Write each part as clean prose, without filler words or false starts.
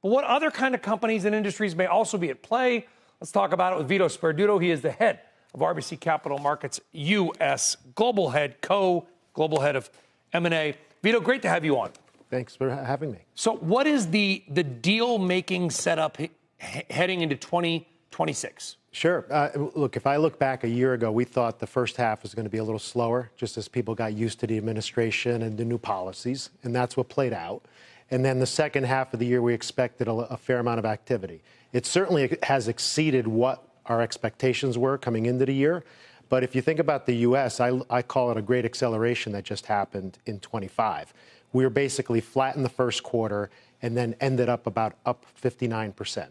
But what other kind of companies and industries may also be at play? Let's talk about it with Vito Sperduto. He is the head of RBC Capital Markets U.S., global head of M&A. Vito, great to have you on. Thanks for having me. So what is the deal-making setup heading into 2026? Sure. Look, if I look back a year ago, we thought the first half was going to be a little slower, just as people got used to the administration and the new policies, and that's what played out. And then the second half of the year, we expected a fair amount of activity. It certainly has exceeded what our expectations were coming into the year. But if you think about the U.S., I call it a great acceleration that just happened in 25. We were basically flat in the first quarter and then ended up 59%.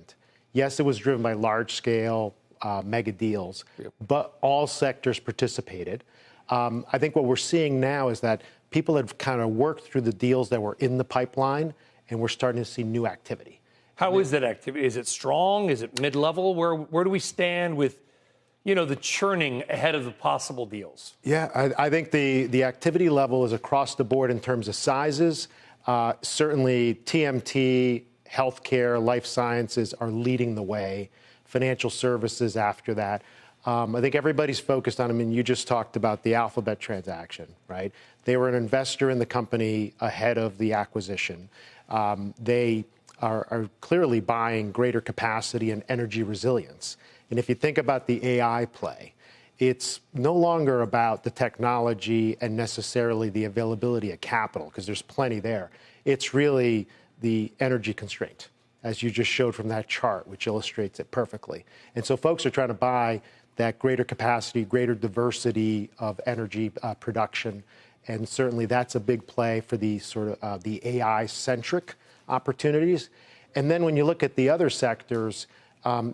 Yes, it was driven by large-scale mega deals, but all sectors participated. I think what we're seeing now is that people have kind of worked through the deals that were in the pipeline, and we're starting to see new activity. How is that activity? Is it strong? Is it mid-level? Where do we stand with, the churning ahead of the possible deals? Yeah, I think the activity level is across the board in terms of sizes. Certainly, TMT, healthcare, life sciences are leading the way. Financial services after that. I think everybody's focused on them, and you just talked about the Alphabet transaction, right? They were an investor in the company ahead of the acquisition. They are clearly buying greater capacity and energy resilience. And if you think about the AI play, it's no longer about the technology and necessarily the availability of capital, because there's plenty there. It's really the energy constraint, as you just showed from that chart, which illustrates it perfectly. And so folks are trying to buy that greater capacity, greater diversity of energy production. And certainly that's a big play for the sort of the AI-centric opportunities. And then when you look at the other sectors,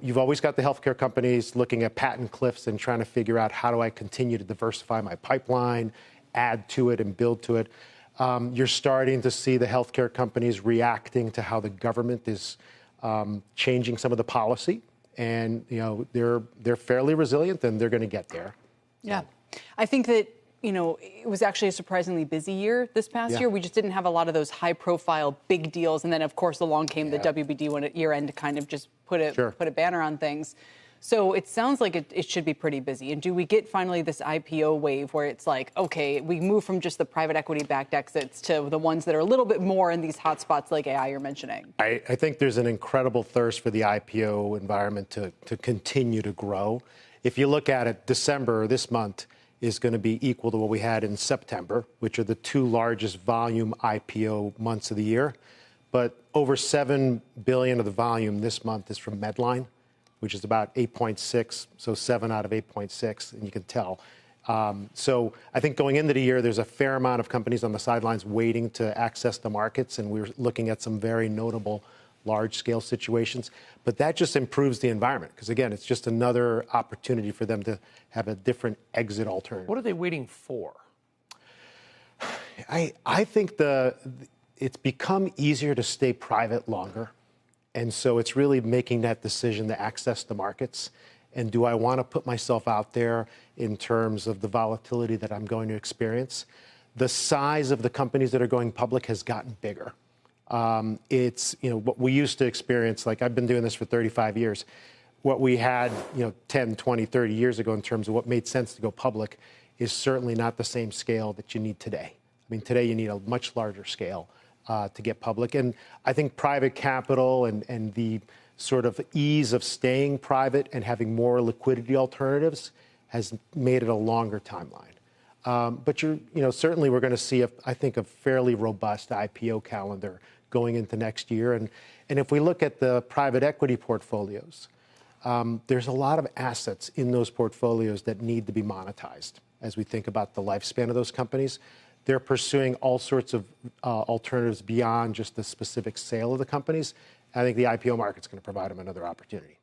you've always got the healthcare companies looking at patent cliffs and trying to figure out, how do I continue to diversify my pipeline, add to it and build to it. You're starting to see the healthcare companies reacting to how the government is changing some of the policy. And, they're fairly resilient, and they're going to get there. Yeah. I think that, it was actually a surprisingly busy year this past year. We just didn't have a lot of those high-profile big deals. And then, of course, along came the WBD one at year-end to kind of just put a banner on things. So it sounds like it should be pretty busy. And do we get finally this IPO wave where it's like, okay, we move from just the private equity-backed exits to the ones that are a little bit more in these hotspots like AI you're mentioning? I think there's an incredible thirst for the IPO environment to continue to grow. If you look at it, December, this month, is going to be equal to what we had in September, which are the two largest volume IPO months of the year. But over $7 billion of the volume this month is from Medline, which is about 8.6, so 7 out of 8.6, and you can tell. So I think going into the year, there's a fair amount of companies on the sidelines waiting to access the markets, and we're looking at some very notable large-scale situations. But that just improves the environment, because, again, it's just another opportunity for them to have a different exit alternative. What are they waiting for? I think it's become easier to stay private longer. And so it's really making that decision to access the markets. And do I want to put myself out there in terms of the volatility that I'm going to experience? The size of the companies that are going public has gotten bigger. It's, what we used to experience, like I've been doing this for 35 years, what we had, 10, 20, 30 years ago in terms of what made sense to go public is certainly not the same scale that you need today. I mean, today you need a much larger scale to get public. And I think private capital and the sort of ease of staying private and having more liquidity alternatives has made it a longer timeline. But certainly we're going to see, I think, a fairly robust IPO calendar going into next year. And if we look at the private equity portfolios, there's a lot of assets in those portfolios that need to be monetized as we think about the lifespan of those companies. They're pursuing all sorts of alternatives beyond just the specific sale of the companies. I think the IPO market's going to provide them another opportunity.